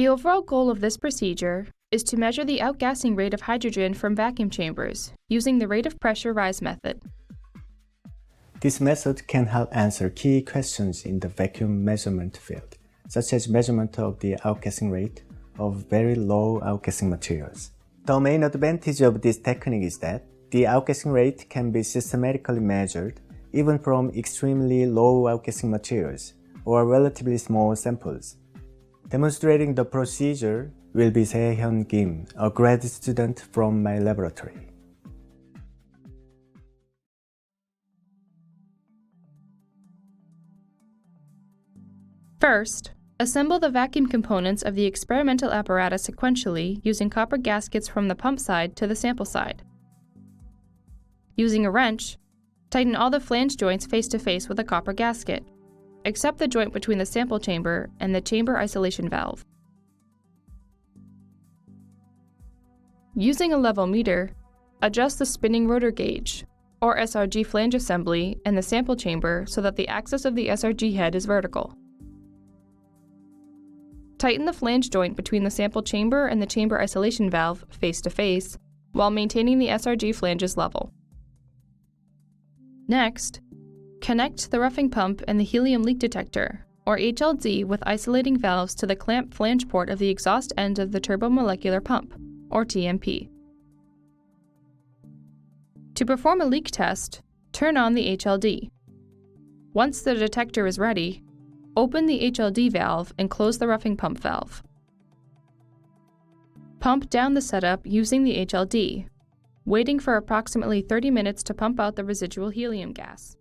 The overall goal of this procedure is to measure the outgassing rate of hydrogen from vacuum chambers using the rate of pressure rise method. This method can help answer key questions in the vacuum measurement field, such as measurement of the outgassing rate of very low outgassing materials. The main advantage of this technique is that the outgassing rate can be systematically measured even from extremely low outgassing materials or relatively small samples. Demonstrating the procedure will be Se-Hyun Kim, a grad student from my laboratory. First, assemble the vacuum components of the experimental apparatus sequentially using copper gaskets from the pump side to the sample side. Using a wrench, tighten all the flange joints face-to-face with a copper gasket, except the joint between the sample chamber and the chamber isolation valve. Using a level meter, adjust the spinning rotor gauge, or SRG flange assembly, in the sample chamber so that the axis of the SRG head is vertical. Tighten the flange joint between the sample chamber and the chamber isolation valve face-to-face while maintaining the SRG flanges level. Next, connect the roughing pump and the helium leak detector, or HLD, with isolating valves to the clamp flange port of the exhaust end of the turbomolecular pump, or TMP. To perform a leak test, turn on the HLD. Once the detector is ready, open the HLD valve and close the roughing pump valve. Pump down the setup using the HLD, waiting for approximately 30 minutes to pump out the residual helium gas.